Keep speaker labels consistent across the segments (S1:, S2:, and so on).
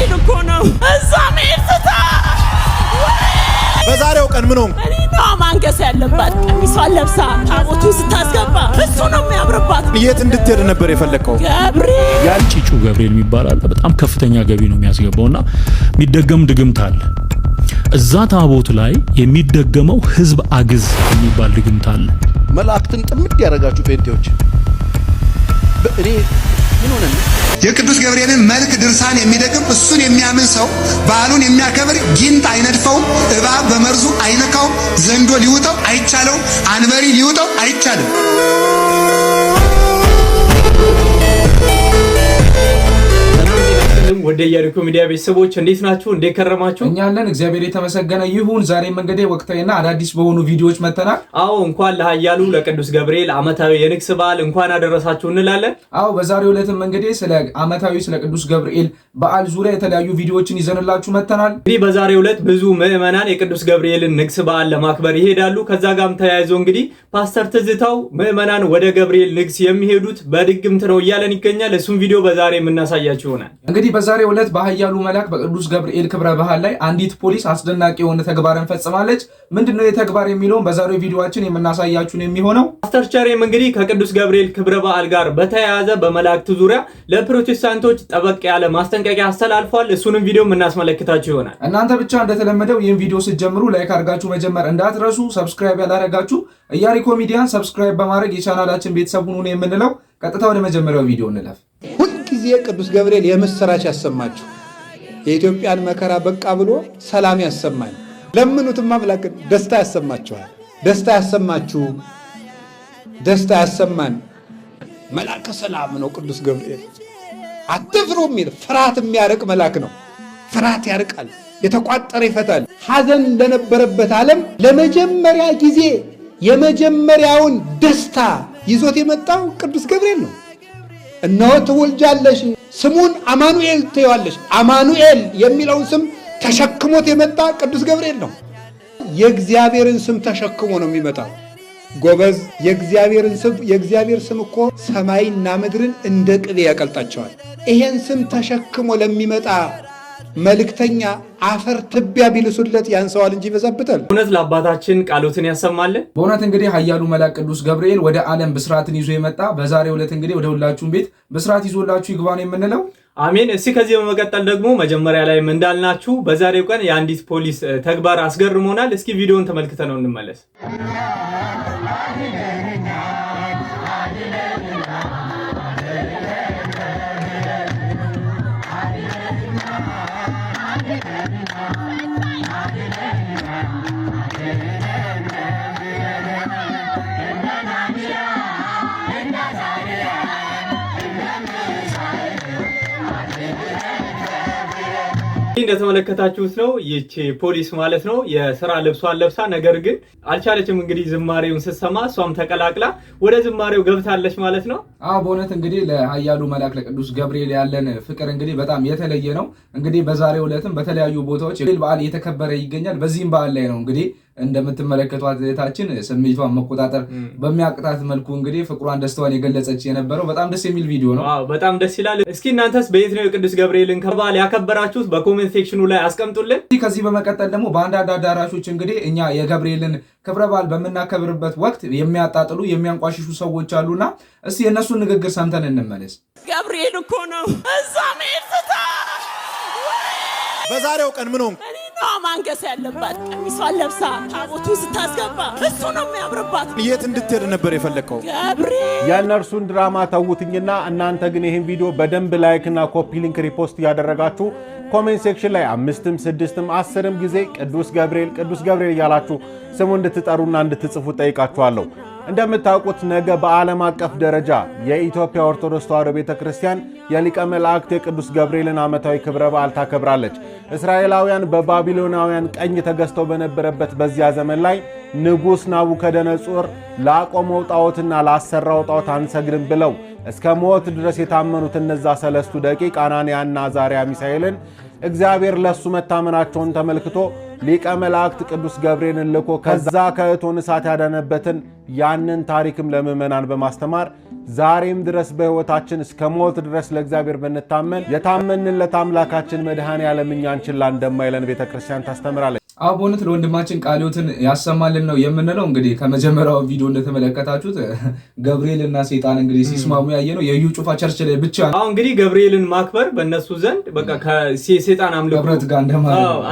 S1: ገብርኤል እኮ ነው እዛም ይፈታ
S2: በዛሬው ቀን ምን ሆንክ?
S1: እኔ ነው ማንገስ ያለባት ቀሚሷን ለብሳ ታቦቱን ስታስገባ እሱ ነው የሚያምርባት።
S2: የት እንድትሄድ ነበር የፈለከው?
S1: ገብርኤል
S3: ያልጪጩ ገብርኤል የሚባል በጣም ከፍተኛ ገቢ ነው የሚያስገባውና የሚደገም ድግምት አለ። እዛ ታቦት ላይ የሚደገመው ህዝብ አግዝ የሚባል ድግምት አለ።
S4: መላእክትን ጥምድ ያረጋችሁ ጴንጤዎች እኔ ምን ሆነ?
S5: የቅዱስ ገብርኤልን መልክ ድርሳን የሚደግም እሱን የሚያምን ሰው በዓሉን የሚያከብር ጊንጥ አይነድፈውም፣ እባብ በመርዙ አይነካውም፣ ዘንዶ ሊውጠው አይቻለውም፣ አንበሪ ሊውጠው አይቻልም።
S6: ወደ ኢያሪኮ ሚዲያ ቤተሰቦች እንዴት ናችሁ? እንዴት ከረማችሁ?
S7: እኛ አለን እግዚአብሔር የተመሰገነ ይሁን። ዛሬም እንግዲህ ወቅታዊና አዳዲስ በሆኑ ቪዲዮዎች መተናል።
S6: አዎ እንኳን ለኃያሉ ለቅዱስ ገብርኤል ዓመታዊ የንግስ በዓል እንኳን አደረሳችሁ እንላለን።
S7: አዎ በዛሬው ዕለትም እንግዲህ ስለ ዓመታዊ ስለ ቅዱስ ገብርኤል በዓል ዙሪያ የተለያዩ ቪዲዮዎችን ይዘንላችሁ መተናል።
S6: እንግዲህ በዛሬው ዕለት ብዙ ምዕመናን የቅዱስ ገብርኤልን ንግስ በዓል ለማክበር ይሄዳሉ። ከዛ ጋርም ተያይዞ እንግዲህ ፓስተር ትዝታው ምዕመናን ወደ ገብርኤል ንግስ የሚሄዱት በድግምት ነው እያለን ይገኛል። እሱም ቪዲዮ በዛሬ የምናሳያችሁ ይሆናል።
S7: እንግዲህ በዛሬው ዕለት በኃያሉ መልአክ በቅዱስ ገብርኤል ክብረ በዓል ላይ አንዲት ፖሊስ አስደናቂ የሆነ ተግባርን ፈጽማለች። ምንድነው የተግባር የሚለውን በዛሬው ቪዲዮአችን የምናሳያችሁ ነው የሚሆነው።
S6: ፓስተር ቸሬም እንግዲህ ከቅዱስ ገብርኤል ክብረ በዓል ጋር በተያያዘ በመላእክት ዙሪያ ለፕሮቴስታንቶች ጠበቅ ያለ ማስጠንቀቂያ አስተላልፏል። እሱንም ቪዲዮ የምናስመለክታችሁ ይሆናል።
S7: እናንተ ብቻ እንደተለመደው ይህን ቪዲዮ ስትጀምሩ ላይክ አድርጋችሁ መጀመር እንዳትረሱ። ሰብስክራይብ ያላደረጋችሁ ኢያሪኮ ሚዲያን ሰብስክራይብ በማድረግ የቻናላችን ቤተሰብ ሁኑ ነው የምንለው። ቀጥታ ወደ መጀመሪያው ቪዲዮ እንለፍ።
S8: ሁልጊዜ ቅዱስ ገብርኤል የምስራች ያሰማችሁ፣ የኢትዮጵያን መከራ በቃ ብሎ ሰላም ያሰማኝ። ለምኑትም አምላክ ደስታ ያሰማችኋል። ደስታ ያሰማችሁ፣ ደስታ ያሰማን። መልአከ ሰላም ነው ቅዱስ ገብርኤል። አትፍሩ የሚል ፍርሃት የሚያርቅ መልአክ ነው። ፍርሃት ያርቃል፣ የተቋጠረ ይፈታል። ሐዘን ለነበረበት ዓለም ለመጀመሪያ ጊዜ የመጀመሪያውን ደስታ ይዞት የመጣው ቅዱስ ገብርኤል ነው። እነሆ ትወልጃለሽ፣ ስሙን አማኑኤል ትይዋለሽ። አማኑኤል የሚለውን ስም ተሸክሞት የመጣ ቅዱስ ገብርኤል ነው። የእግዚአብሔርን ስም ተሸክሞ ነው የሚመጣው። ጎበዝ፣ የእግዚአብሔር ስም እኮ ሰማይና ምድርን እንደ ቅቤ ያቀልጣቸዋል። ይሄን ስም ተሸክሞ ለሚመጣ መልእክተኛ አፈር ትቢያ ቢልሱለት ያንሰዋል እንጂ ይበዛብታል።
S6: እውነት ለአባታችን ቃሎትን ያሰማልን።
S7: በእውነት እንግዲህ ኃያሉ መልአክ ቅዱስ ገብርኤል ወደ ዓለም ብስራትን ይዞ የመጣ በዛሬው ዕለት እንግዲህ ወደ ሁላችሁም ቤት ብስራት ይዞላችሁ ይግባ ነው የምንለው።
S6: አሜን። እስቲ ከዚህ በመቀጠል ደግሞ መጀመሪያ ላይም እንዳልናችሁ በዛሬው ቀን የአንዲት ፖሊስ ተግባር አስገርሞናል። እስኪ ቪዲዮውን ተመልክተነው እንመለስ። እንደተመለከታችሁት ነው ይቺ ፖሊስ ማለት ነው የሥራ ልብሷን ለብሳ፣ ነገር ግን አልቻለችም። እንግዲህ ዝማሬውን ስትሰማ እሷም ተቀላቅላ ወደ ዝማሬው ገብታለች ማለት ነው።
S7: አዎ በእውነት እንግዲህ ለኃያሉ መልአክ ለቅዱስ ገብርኤል ያለን ፍቅር እንግዲህ በጣም የተለየ ነው። እንግዲህ በዛሬው ዕለትም በተለያዩ ቦታዎች በዓል እየተከበረ ይገኛል። በዚህም በዓል ላይ ነው እንግዲህ እንደምትመለከቷት እህታችን ስሜቷን መቆጣጠር በሚያቅታት መልኩ እንግዲህ ፍቅሯን ደስታዋን የገለጸች የነበረው በጣም ደስ የሚል ቪዲዮ ነው።
S6: አዎ በጣም ደስ ይላል። እስኪ እናንተስ በየት ነው የቅዱስ ገብርኤልን በዓል ያከበራችሁት? በኮሜንት ሴክሽኑ ላይ አስቀምጡልን።
S7: ከዚህ በመቀጠል ደግሞ በአንዳንድ አዳራሾች እንግዲህ እኛ የገብርኤልን ክብረ በዓል በምናከብርበት ወቅት የሚያጣጥሉ የሚያንቋሽሹ ሰዎች አሉና እስቲ የእነሱን ንግግር ሰምተን እንመለስ።
S1: ገብርኤል እኮ ነው እዛም ይፈታ
S2: በዛሬው ቀን ምን ሆንክ?
S1: እኔ ነው ማንገስ ያለባት ቀሚሷን ለብሳ ታቦቱን ስታስገባ እሱ ነው የሚያምርባት።
S2: የት እንድትሄድ ነበር የፈለከው?
S1: ገብርኤል
S9: የእነርሱን ድራማ ተውትኝና እናንተ ግን ይህን ቪዲዮ በደንብ ላይክና ኮፒ ሊንክ ሪፖስት ያደረጋችሁ ኮሜንት ሴክሽን ላይ 5ም 6ም 10ም ጊዜ ቅዱስ ገብርኤል እያላችሁ ስሙ እንድትጠሩና እንድትጽፉ ጠይቃችኋለሁ። እንደምታውቁት ነገ በዓለም አቀፍ ደረጃ የኢትዮጵያ ኦርቶዶክስ ተዋሕዶ ቤተክርስቲያን የሊቀ መላእክት የቅዱስ ገብርኤልን ዓመታዊ ክብረ በዓል ታከብራለች። እስራኤላውያን በባቢሎናውያን ቀኝ ተገዝተው በነበረበት በዚያ ዘመን ላይ ንጉሥ ናቡከደነጾር ላቆመው ጣዖትና ላሰራው ጣዖት አንሰግድም ብለው እስከ ሞት ድረስ የታመኑት እነዛ 3 ደቂቅ አናንያና አዛርያ ሚሳኤልን እግዚአብሔር ለሱ መታመናቸውን ተመልክቶ ሊቀ መላእክት ቅዱስ ገብርኤልን ልኮ ከዛ ከእቶን እሳት ያዳነበትን ያንን ታሪክም ለምእመናን በማስተማር ዛሬም ድረስ በሕይወታችን እስከ ሞት ድረስ ለእግዚአብሔር ብንታመን የታመንለት አምላካችን መድኃኔዓለም እኛን ችላ እንደማይለን ቤተክርስቲያን ታስተምራለች።
S7: በእውነት ለወንድማችን ቃልዮትን ያሰማልን ነው የምንለው። እንግዲህ ከመጀመሪያው ቪዲዮ እንደተመለከታችሁት ገብርኤልና ሰይጣን እንግዲህ ሲስማሙ ያየነው የዩ ጩፋ ቸርች ላይ ብቻ ነው።
S6: እንግዲህ ገብርኤልን ማክበር በእነሱ ዘንድ በቃ ከሰይጣን አምልኮ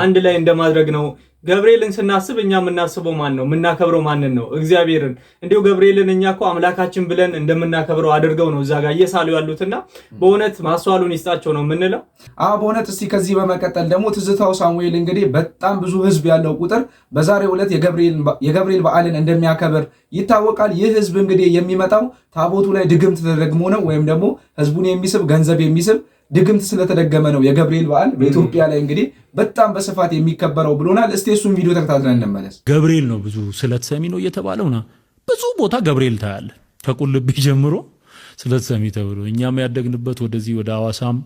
S6: አንድ ላይ እንደማድረግ ነው። ገብርኤልን ስናስብ እኛ የምናስበው ማን ነው? የምናከብረው ማንን ነው? እግዚአብሔርን። እንዲሁ ገብርኤልን እኛ እኮ አምላካችን ብለን እንደምናከብረው አድርገው ነው እዛ ጋር እየሳሉ ያሉትና በእውነት ማስተዋሉን ይስጣቸው ነው የምንለው።
S7: በእውነት እስቲ ከዚህ በመቀጠል ደግሞ ትዝታው ሳሙኤል እንግዲህ በጣም ብዙ ህዝብ ያለው ቁጥር በዛሬው ዕለት የገብርኤል በዓልን እንደሚያከብር ይታወቃል። ይህ ህዝብ እንግዲህ የሚመጣው ታቦቱ ላይ ድግምት ተደግሞ ነው ወይም ደግሞ ህዝቡን የሚስብ ገንዘብ የሚስብ ድግምት ስለተደገመ ነው የገብርኤል በዓል በኢትዮጵያ ላይ እንግዲህ በጣም በስፋት የሚከበረው ብሎናል። እስቲ እሱን ቪዲዮ ተከታትለን እንመለስ።
S3: ገብርኤል ነው ብዙ ስለት ሰሚ ነው እየተባለውና ብዙ ቦታ ገብርኤል ታያለ። ከቁልቢ ጀምሮ ስለት ሰሚ ተብሎ እኛም ያደግንበት ወደዚህ ወደ ሐዋሳም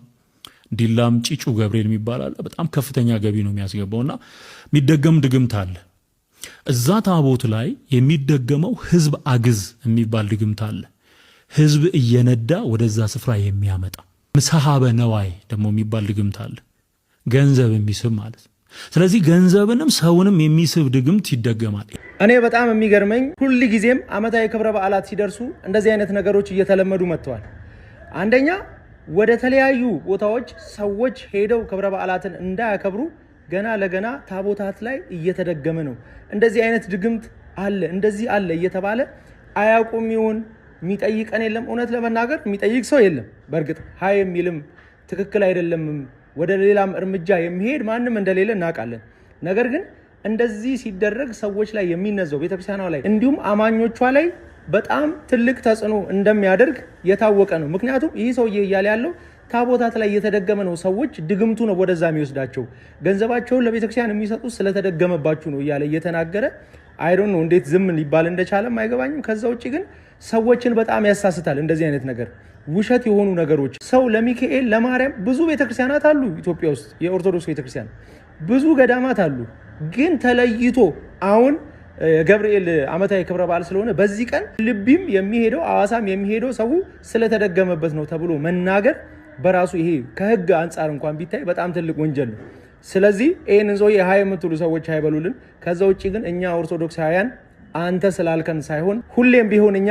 S3: ዲላም ጪጩ ገብርኤል የሚባል አለ። በጣም ከፍተኛ ገቢ ነው የሚያስገባውና የሚደገም ድግምት አለ። እዛ ታቦት ላይ የሚደገመው ህዝብ አግዝ የሚባል ድግምት አለ። ህዝብ እየነዳ ወደዛ ስፍራ የሚያመጣ ምሳሃበ ነዋይ ደግሞ የሚባል ድግምት አለ። ገንዘብ የሚስብ ማለት ነው። ስለዚህ ገንዘብንም ሰውንም የሚስብ ድግምት ይደገማል።
S10: እኔ በጣም የሚገርመኝ ሁል ጊዜም ዓመታዊ ክብረ በዓላት ሲደርሱ እንደዚህ አይነት ነገሮች እየተለመዱ መጥተዋል። አንደኛ ወደ ተለያዩ ቦታዎች ሰዎች ሄደው ክብረ በዓላትን እንዳያከብሩ ገና ለገና ታቦታት ላይ እየተደገመ ነው። እንደዚህ አይነት ድግምት አለ እንደዚህ አለ እየተባለ አያውቁም ይሁን የሚጠይቀን የለም። እውነት ለመናገር የሚጠይቅ ሰው የለም። በእርግጥ ሀይ የሚልም ትክክል አይደለም ወደ ሌላም እርምጃ የሚሄድ ማንም እንደሌለ እናውቃለን። ነገር ግን እንደዚህ ሲደረግ ሰዎች ላይ የሚነዛው ቤተክርስቲያኗ ላይ እንዲሁም አማኞቿ ላይ በጣም ትልቅ ተጽዕኖ እንደሚያደርግ የታወቀ ነው። ምክንያቱም ይህ ሰውዬ እያለ ያለው ታቦታት ላይ እየተደገመ ነው፣ ሰዎች ድግምቱ ነው ወደዛ የሚወስዳቸው፣ ገንዘባቸውን ለቤተክርስቲያን የሚሰጡት ስለተደገመባችሁ ነው እያለ እየተናገረ አይዶን ነው እንዴት ዝም ሊባል እንደቻለም አይገባኝም። ከዛ ውጭ ግን ሰዎችን በጣም ያሳስታል እንደዚህ አይነት ነገር፣ ውሸት የሆኑ ነገሮች። ሰው ለሚካኤል ለማርያም ብዙ ቤተክርስቲያናት አሉ ኢትዮጵያ ውስጥ የኦርቶዶክስ ቤተክርስቲያን ብዙ ገዳማት አሉ። ግን ተለይቶ አሁን ገብርኤል ዓመታዊ ክብረ በዓል ስለሆነ በዚህ ቀን ልቢም የሚሄደው ሐዋሳም የሚሄደው ሰው ስለተደገመበት ነው ተብሎ መናገር በራሱ ይሄ ከህግ አንጻር እንኳን ቢታይ በጣም ትልቅ ወንጀል ነው። ስለዚህ ይሄንን ሰው የሃይ የምትሉ ሰዎች አይበሉልን። ከዛ ውጪ ግን እኛ ኦርቶዶክሳውያን አንተ ስላልከን ሳይሆን ሁሌም ቢሆን እኛ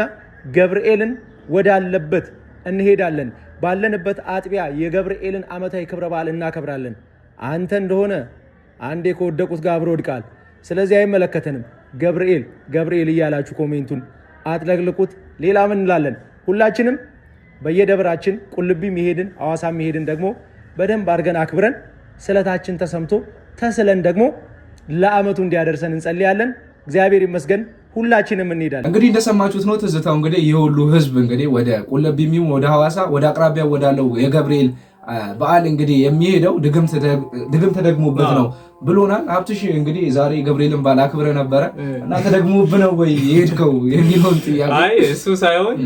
S10: ገብርኤልን ወዳለበት እንሄዳለን። ባለንበት አጥቢያ የገብርኤልን ዓመታዊ ክብረ በዓል እናከብራለን። አንተ እንደሆነ አንዴ ከወደቁት ጋር አብሮ ወድቃል። ስለዚህ አይመለከተንም። ገብርኤል ገብርኤል እያላችሁ ኮሜንቱን አጥለቅልቁት። ሌላ ምን እንላለን? ሁላችንም በየደብራችን ቁልቢ መሄድን ሐዋሳ መሄድን ደግሞ በደንብ አድርገን አክብረን ስለታችን ተሰምቶ ተስለን ደግሞ ለዓመቱ እንዲያደርሰን እንጸልያለን። እግዚአብሔር ይመስገን ሁላችንም እንሄዳለን።
S7: እንግዲህ እንደሰማችሁት ነው ትዝታው። እንግዲህ የሁሉ ህዝብ እንግዲህ ወደ ቁልቢም ወደ ሐዋሳ ወደ አቅራቢያ ወዳለው የገብርኤል በዓል እንግዲህ የሚሄደው ድግም ተደግሞበት ነው ብሎናል። ሀብትሽ እንግዲህ ዛሬ ገብርኤልን በዓል አክብረ ነበረ እና ተደግሞብህ ነው ወይ የሄድከው የሚለውን ጥያቄ?
S6: አይ እሱ ሳይሆን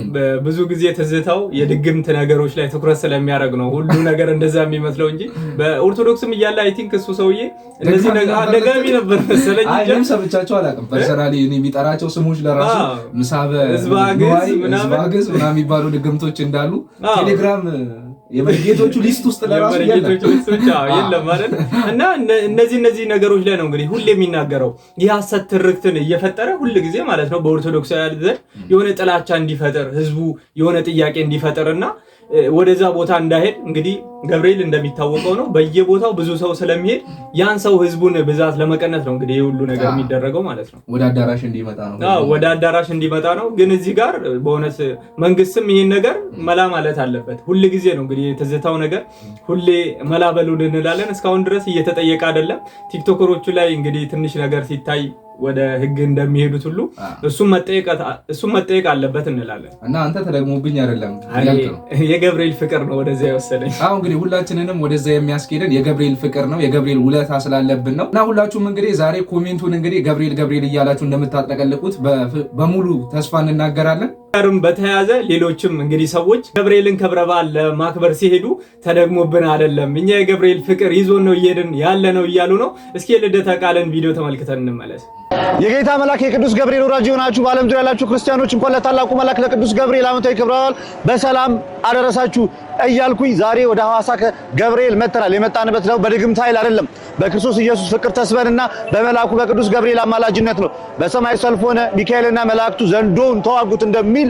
S6: ብዙ ጊዜ ትዝታው የድግምት ነገሮች ላይ ትኩረት ስለሚያደርግ ነው ሁሉ ነገር እንደዛ የሚመስለው እንጂ በኦርቶዶክስም እያለ አይ ቲንክ እሱ ሰውዬ እንደዚህ ደጋሚ ነበር መሰለኝ።
S7: አይም ሰብቻቸው አላውቅም። ፐርሰናሊ የሚጠራቸው ስሞች ለራሱ ምሳበ ህዝባግዝ ምናምን የሚባሉ ድግምቶች እንዳሉ ቴሌግራም የመርጌቶቹ ሊስት ውስጥ ለራሱ
S6: የለም ማለት እና እነዚህ ነገሮች ላይ ነው እንግዲህ ሁሌ የሚናገረው የሐሰት ትርክትን እየፈጠረ ሁሉ ጊዜ ማለት ነው በኦርቶዶክሳውያን ዘንድ የሆነ ጥላቻ እንዲፈጠር ህዝቡ የሆነ ጥያቄ እንዲፈጠርና ወደዛ ቦታ እንዳይሄድ እንግዲህ ገብርኤል እንደሚታወቀው ነው በየቦታው ብዙ ሰው ስለሚሄድ ያን ሰው ህዝቡን ብዛት ለመቀነስ ነው እንግዲህ ሁሉ ነገር የሚደረገው ማለት ነው።
S7: ወደ አዳራሽ እንዲመጣ ነው።
S6: ወደ አዳራሽ እንዲመጣ ነው። ግን እዚህ ጋር በእውነት መንግስትም ይሄን ነገር መላ ማለት አለበት። ሁሉ ጊዜ ነው እንግዲህ ትዝታው ነገር ሁሌ መላ በሉን እንላለን። እስካሁን ድረስ እየተጠየቀ አይደለም። ቲክቶከሮቹ ላይ እንግዲህ ትንሽ ነገር ሲታይ ወደ ህግ እንደሚሄዱት ሁሉ እሱም መጠየቅ አለበት እንላለን።
S7: እና አንተ ተደግሞብኝ አይደለም
S6: የገብርኤል ፍቅር ነው ወደዛ የወሰደኝ።
S7: አሁን እንግዲህ ሁላችንንም ወደዛ የሚያስኬደን የገብርኤል ፍቅር ነው፣ የገብርኤል ውለታ ስላለብን ነው። እና ሁላችሁም እንግዲህ ዛሬ ኮሜንቱን እንግዲህ ገብርኤል ገብርኤል እያላችሁ እንደምታጠቀልቁት በሙሉ ተስፋ እንናገራለን።
S6: ጋርም በተያያዘ ሌሎችም እንግዲህ ሰዎች ገብርኤልን ክብረ በዓል ለማክበር ሲሄዱ ተደግሞብን አይደለም እኛ የገብርኤል ፍቅር ይዞን ነው እየሄድን ያለ ነው እያሉ ነው። እስኪ የልደተ ቃልን ቪዲዮ ተመልክተን እንመለስ።
S11: የጌታ መልአክ የቅዱስ ገብርኤል ወዳጅ የሆናችሁ በዓለም ዙሪያ ያላችሁ ክርስቲያኖች እንኳን ለታላቁ መልአክ ለቅዱስ ገብርኤል ዓመታዊ ክብረ በዓል በሰላም አደረሳችሁ እያልኩኝ ዛሬ ወደ ሐዋሳ ገብርኤል መጥተናል። የመጣንበት ነው በድግምት ኃይል አይደለም፣ በክርስቶስ ኢየሱስ ፍቅር ተስበንና በመልአኩ በቅዱስ ገብርኤል አማላጅነት ነው። በሰማይ ሰልፍ ሆነ ሚካኤልና መላእክቱ ዘንዶውን ተዋጉት እንደሚል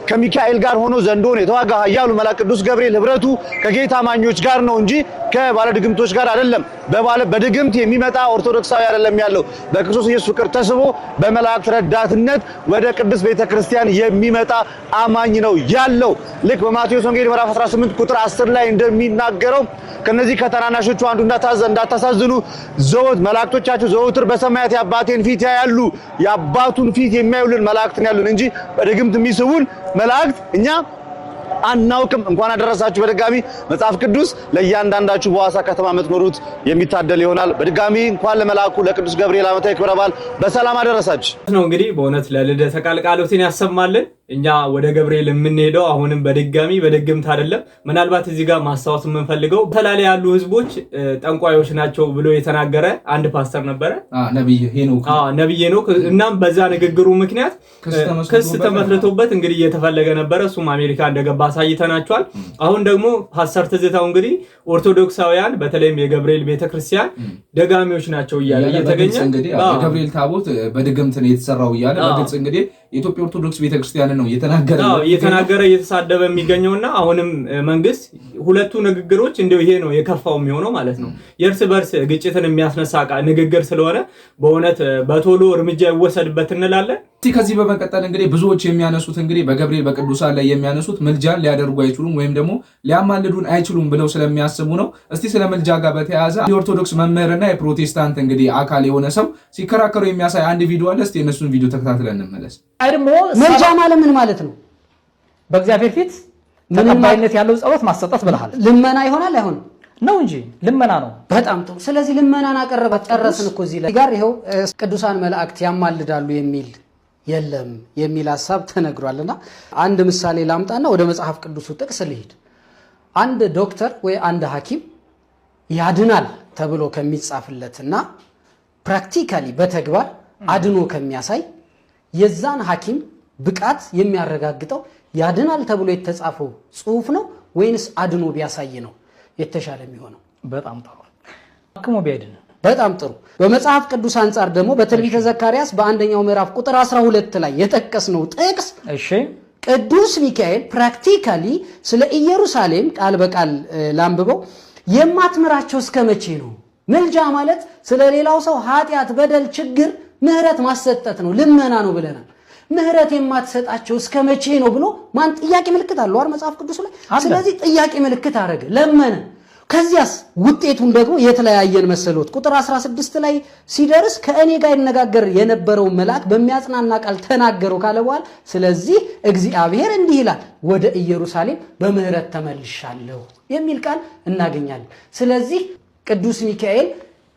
S11: ከሚካኤል ጋር ሆኖ ዘንዶውን የተዋጋ ኃያሉ መልአክ ቅዱስ ገብርኤል ህብረቱ ከጌታ አማኞች ጋር ነው እንጂ ከባለ ድግምቶች ጋር አይደለም። በድግምት የሚመጣ ኦርቶዶክሳዊ አይደለም ያለው። በክርስቶስ ኢየሱስ ፍቅር ተስቦ በመላእክት ረዳትነት ወደ ቅድስት ቤተክርስቲያን የሚመጣ አማኝ ነው ያለው። ልክ በማቴዎስ ወንጌል ምዕራፍ 18 ቁጥር 10 ላይ እንደሚናገረው ከነዚህ ከተናናሾቹ አንዱ እንዳታሳዝኑ መላእክቶቻችሁ ዘወትር በሰማያት የአባቴን ፊት ያያሉ። የአባቱን ፊት የሚያዩልን መላእክትን ያሉን እንጂ በድግምት የሚስቡን መላእክት እኛ አናውቅም። እንኳን አደረሳችሁ። በድጋሚ መጽሐፍ ቅዱስ ለእያንዳንዳችሁ በሐዋሳ ከተማ የምትኖሩት የሚታደል ይሆናል። በድጋሚ እንኳን ለመልአኩ ለቅዱስ ገብርኤል ዓመታዊ ክብረ በዓል በሰላም አደረሳችሁ ነው።
S6: እንግዲህ በእውነት ለልደተ ቃል ቃሎትን ያሰማልን። እኛ ወደ ገብርኤል የምንሄደው አሁንም በድጋሚ በድግምት አይደለም። ምናልባት እዚህ ጋር ማስታወስ የምንፈልገው ተላላ ያሉ ህዝቦች ጠንቋዮች ናቸው ብሎ የተናገረ አንድ ፓስተር ነበረ፣ ነብይ ሄኖክ። እናም በዛ ንግግሩ ምክንያት ክስ ተመስርቶበት እንግዲህ እየተፈለገ ነበረ። እሱም አሜሪካ እንደገባ አሳይተናቸዋል። አሁን ደግሞ ፓስተር ትዝታው እንግዲህ ኦርቶዶክሳውያን በተለይም የገብርኤል ቤተክርስቲያን ደጋሚዎች ናቸው እያለ እየተገኘ
S7: እንግዲህ የገብርኤል ታቦት በድግምት ነው የተሰራው እያለ በግልጽ እንግዲህ የኢትዮጵያ ኦርቶዶክስ ቤተክርስቲያን ነው
S6: እየተናገረ እየተሳደበ የሚገኘውና አሁንም መንግስት ሁለቱ ንግግሮች እንደው ይሄ ነው የከፋው የሚሆነው ማለት ነው። የእርስ በርስ ግጭትን የሚያስነሳ ንግግር ስለሆነ በእውነት በቶሎ እርምጃ ይወሰድበት እንላለን።
S7: ከዚህ በመቀጠል እንግዲህ ብዙዎች የሚያነሱት እንግዲህ በገብርኤል በቅዱሳን ላይ የሚያነሱት ምልጃን ሊያደርጉ አይችሉም ወይም ደግሞ ሊያማልዱን አይችሉም ብለው ስለሚያስቡ ነው። እስቲ ስለ ምልጃ ጋር በተያያዘ የኦርቶዶክስ መምህርና የፕሮቴስታንት እንግዲህ አካል የሆነ ሰው ሲከራከሩ የሚያሳይ አንድ ቪዲዮ አለ። እስቲ እነሱን ቪዲዮ ተከታትለን እንመለስ።
S12: ምልጃ ማለት ምን ማለት ነው? በእግዚአብሔር ፊት ተቀባይነት ያለው ጸሎት ማሰጠት ብለሃል። ልመና ይሆናል አይሆንም? ነው እንጂ ልመና ነው። በጣም ጥሩ። ስለዚህ ልመናን አቀረበ ጨረስን እኮ እዚህ ላይ ጋር ይሄው ቅዱሳን መላእክት ያማልዳሉ የሚል የለም የሚል ሐሳብ ተነግሯልና አንድ ምሳሌ ላምጣና ወደ መጽሐፍ ቅዱሱ ጥቅስ ልሂድ። አንድ ዶክተር ወይ አንድ ሐኪም ያድናል ተብሎ ከሚጻፍለትና ፕራክቲካሊ በተግባር አድኖ ከሚያሳይ የዛን ሐኪም ብቃት የሚያረጋግጠው ያድናል ተብሎ የተጻፈው ጽሑፍ ነው ወይንስ አድኖ ቢያሳይ ነው የተሻለ የሚሆነው? በጣም ጥሩ። አክሞ ቢያድን በጣም ጥሩ። በመጽሐፍ ቅዱስ አንጻር ደግሞ በትንቢተ ዘካርያስ በአንደኛው ምዕራፍ ቁጥር 12 ላይ የተጠቀሰው ጥቅስ ቅዱስ ሚካኤል ፕራክቲካሊ ስለ ኢየሩሳሌም ቃል በቃል ላንብበው የማትምራቸው እስከ መቼ ነው? ምልጃ ማለት ስለ ሌላው ሰው ኃጢአት፣ በደል፣ ችግር ምህረት ማሰጠት ነው፣ ልመና ነው ብለናል። ምህረት የማትሰጣቸው እስከ መቼ ነው ብሎ ማን ጥያቄ ምልክት አለው አይደል መጽሐፍ ቅዱስ ላይ። ስለዚህ ጥያቄ ምልክት አረገ፣ ለመነ። ከዚያስ ውጤቱን ደግሞ የተለያየን መሰሎት ቁጥር 16 ላይ ሲደርስ ከእኔ ጋር ይነጋገር የነበረው መልአክ በሚያጽናና ቃል ተናገረው ካለ በኋላ ስለዚህ እግዚአብሔር እንዲህ ይላል ወደ ኢየሩሳሌም በምህረት ተመልሻለሁ የሚል ቃል እናገኛለን። ስለዚህ ቅዱስ ሚካኤል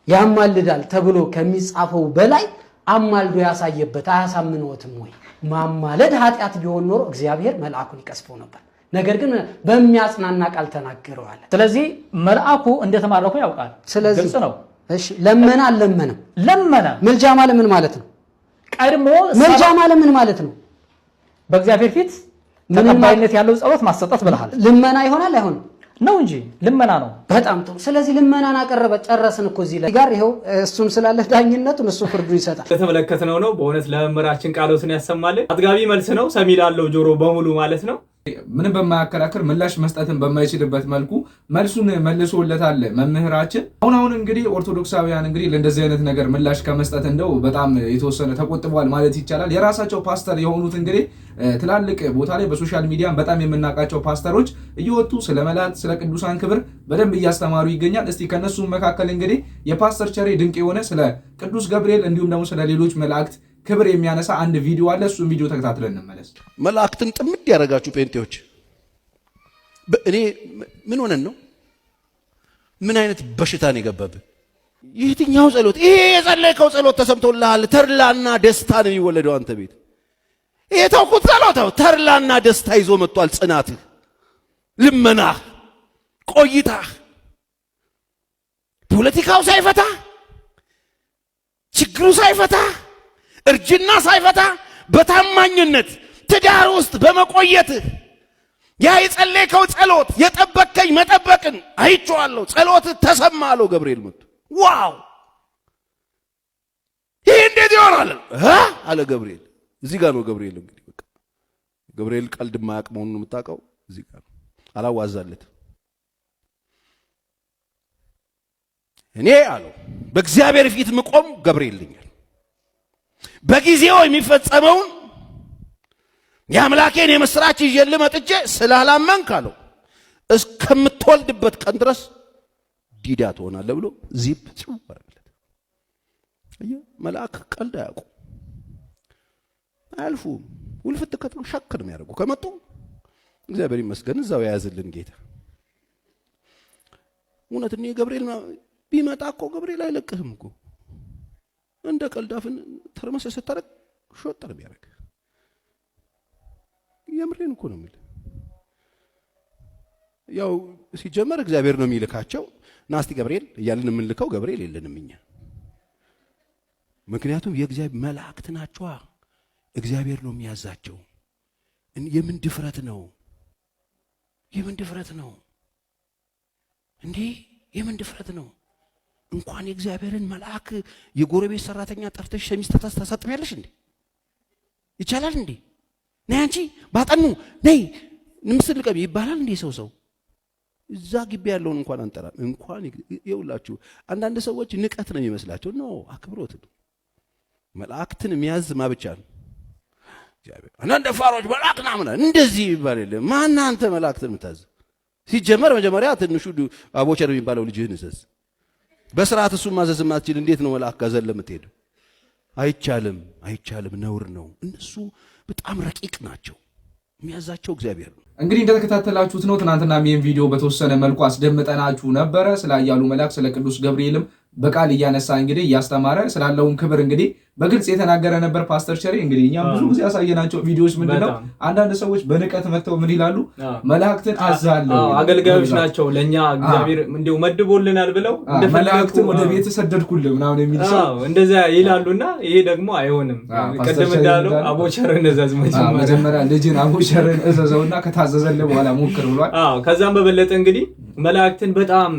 S12: ያማልዳል ተብሎ ከሚጻፈው በላይ አማልዶ ያሳየበት አያሳምነውትም ወይ? ማማለድ ኃጢአት ቢሆን ኖሮ እግዚአብሔር መልአኩን ይቀስፈው ነበር። ነገር ግን በሚያጽናና ቃል ተናገረዋል። ስለዚህ መልአኩ እንደተማረኩ ያውቃል። ስለዚህ ግልጽ ነው። እሺ ለመና አልለመነም? ለመነ። ምልጃ ማለት ምን ማለት ነው? ቀድሞ ምልጃ ማለት ምን ማለት ነው? በእግዚአብሔር ፊት ተቀባይነት ያለው ጸሎት ማሰጠት ብለሃል። ልመና ይሆናል አይሆንም? ነው እንጂ ልመና ነው። በጣም ጥሩ። ስለዚህ ልመናን አቀረበ ጨረስን እኮ እዚህ ላይ ጋር ይሄው እሱም ስላለ ዳኝነቱን እሱ ፍርዱን ይሰጣል።
S6: ተመለከተነው ነው። በእውነት ለመምህራችን ቃሎትን ያሰማልን። አጥጋቢ መልስ ነው። ሰሚ ላለው ጆሮ በሙሉ ማለት ነው።
S7: ምንም በማያከራክር ምላሽ መስጠትን በማይችልበት መልኩ መልሱን መልሶለታል መምህራችን። አሁን እንግዲህ ኦርቶዶክሳውያን እንግዲህ ለእንደዚህ አይነት ነገር ምላሽ ከመስጠት እንደው በጣም የተወሰነ ተቆጥበዋል ማለት ይቻላል። የራሳቸው ፓስተር የሆኑት እንግዲህ ትላልቅ ቦታ ላይ በሶሻል ሚዲያ በጣም የምናውቃቸው ፓስተሮች እየወጡ ስለ መላእክት ስለ ቅዱሳን ክብር በደንብ እያስተማሩ ይገኛል። እስቲ ከነሱ መካከል እንግዲህ የፓስተር ቸሬ ድንቅ የሆነ ስለ ቅዱስ ገብርኤል እንዲሁም ደግሞ ስለ ሌሎች መላእክት ክብር የሚያነሳ አንድ ቪዲዮ አለ። እሱን ቪዲዮ ተከታትለን እንመለስ።
S4: መላእክትን ጥምድ ያደረጋችሁ ጴንጤዎች እኔ ምን ሆነን ነው? ምን አይነት በሽታ ነው የገባብህ? የትኛው ጸሎት? ይሄ የጸለይከው ጸሎት ተሰምቶልሃል። ተድላና ደስታ ነው የሚወለደው አንተ ቤት። የተውኩት ጸሎታው ተርላና ደስታ ይዞ መጥቷል። ጽናትህ፣ ልመናህ፣ ቆይታህ ፖለቲካው ሳይፈታ ችግሩ ሳይፈታ እርጅና ሳይፈታ በታማኝነት ትዳር ውስጥ በመቆየትህ ያ የጸለይከው ጸሎት የጠበቀኝ መጠበቅን አይቼዋለሁ። ጸሎትህ ተሰማ አለው ገብርኤል መጥቶ። ዋው ይሄ እንዴት ይሆናል አለ ገብርኤል። እዚህ ጋር ነው ገብርኤል እንግዲህ በቃ ገብርኤል ቀልድ ማያውቅ መሆኑን የምታውቀው እዚህ ጋር ነው። አላዋዛለት እኔ አለው በእግዚአብሔር ፊት ምቆም ገብርኤል ልኛል በጊዜው የሚፈጸመውን የአምላኬን የምስራች ይዤልህ መጥቼ ስላላመንክ አለው እስከምትወልድበት ቀን ድረስ ዲዳ ትሆናለህ ብሎ ዚፕ ጽው አረገለት። መልአክ ቀልድ አያውቁ አልፉም ውልፍት ከተሉ ሸክ ነው የሚያደርጉ ከመጡ እግዚአብሔር ይመስገን እዛው ያያዝልን ጌታ። እውነት ነው ገብርኤል ቢመጣ እኮ ገብርኤል አይለቅህም እኮ እንደ ቀልዳፍን ተርመሰ ስታረቅ ሾጥር ቢያረግ የምሬን እኮ ነው የሚል። ያው ሲጀመር እግዚአብሔር ነው የሚልካቸው። ናስቲ ገብርኤል እያልን የምንልከው ገብርኤል የለንም እኛ። ምክንያቱም የእግዚአብሔር መላእክት ናቸው። እግዚአብሔር ነው የሚያዛቸው። የምን ድፍረት ነው? የምን ድፍረት ነው እንዴ? የምን ድፍረት ነው? እንኳን የእግዚአብሔርን መልአክ የጎረቤት ሰራተኛ ጠርተሽ ሸሚዝ ታሳጥቢያለሽ እንዴ? ይቻላል እንዴ? ነይ አንቺ ባጠኑ ነይ ንምስል ቀቢ ይባላል እንዴ? ሰው እዛ ግቢ ያለውን እንኳን አንጠራም። እንኳን ይውላችሁ አንዳንድ ሰዎች ንቀት ነው የሚመስላቸው። ኖ አክብሮት ነው። መላእክትን የሚያዝ ማብቻ ነው እግዚአብሔር። አንዳንድ ፋሮች መላእክና ምን እንደዚህ ይባል የለ። ማን አንተ መላእክትን የምታዝ? ሲጀመር መጀመሪያ ትንሹ አቦቸር የሚባለው ልጅህን እዘዝ። በስርዓት እሱ ማዘዝ ማትችል እንዴት ነው መልአክ ጋር ዘለ የምትሄደው? አይቻልም፣ አይቻልም፣ ነውር ነው። እነሱ በጣም ረቂቅ ናቸው። የሚያዛቸው እግዚአብሔር ነው።
S7: እንግዲህ እንደተከታተላችሁት ነው። ትናንትና ይህን ቪዲዮ በተወሰነ መልኩ አስደምጠናችሁ ነበረ። ስለ ኃያሉ መልአክ ስለ ቅዱስ ገብርኤልም በቃል እያነሳ እንግዲህ እያስተማረ ስላለውን ክብር እንግዲህ በግልጽ የተናገረ ነበር ፓስተር ቸሬ። እንግዲህ እኛም ብዙ ጊዜ ያሳየናቸው ቪዲዮዎች ምንድነው አንዳንድ ሰዎች በንቀት መተው ምን ይላሉ? መላእክትን አዛለሁ
S6: አገልጋዮች ናቸው ለኛ እግዚአብሔር እንዴው መድቦልናል ብለው
S7: መላእክትን ወደ ቤት ሰደድኩልህ ምናምን የሚል ሰው
S6: እንደዛ ይላሉና ይሄ ደግሞ አይሆንም። ቀደም እንዳለው አቦቸርን እዘዝ
S7: መጀመሪያ ልጅን አቦቸርን እዘዘውና ከታዘዘልህ በኋላ ሞክር ብሏል።
S6: ከዛም በበለጠ እንግዲህ መላእክትን በጣም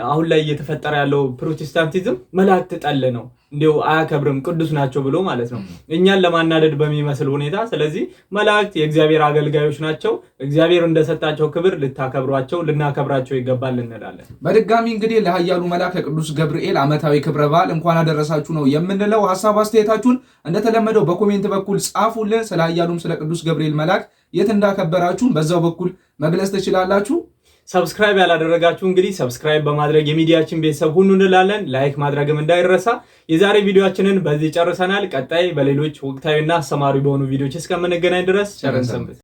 S6: አሁን ላይ እየተፈጠረ ያለው ፕሮቴስታንቲዝም መላእክት ጠል ነው እንዴው አያከብርም ቅዱስ ናቸው ብሎ ማለት ነው እኛን ለማናደድ በሚመስል ሁኔታ። ስለዚህ መላእክት የእግዚአብሔር አገልጋዮች ናቸው። እግዚአብሔር እንደሰጣቸው ክብር ልታከብሯቸው ልናከብራቸው ይገባል እንላለን።
S7: በድጋሚ እንግዲህ ለኃያሉ መልአክ ለቅዱስ ገብርኤል ዓመታዊ ክብረ በዓል እንኳን አደረሳችሁ ነው የምንለው። ሐሳብ አስተያየታችሁን እንደተለመደው በኮሜንት በኩል ጻፉልን። ስለ ኃያሉም ስለ ቅዱስ ገብርኤል መልአክ የት እንዳከበራችሁ በዛው በኩል መግለጽ ትችላላችሁ።
S6: ሰብስክራይብ ያላደረጋችሁ እንግዲህ ሰብስክራይብ በማድረግ የሚዲያችን ቤተሰብ ሁኑ እንላለን። ላይክ ማድረግም እንዳይረሳ። የዛሬ ቪዲዮአችንን በዚህ ጨርሰናል። ቀጣይ በሌሎች ወቅታዊና አስተማሪ በሆኑ ቪዲዮዎች እስከምንገናኝ ድረስ ቸር ሰንብቱ።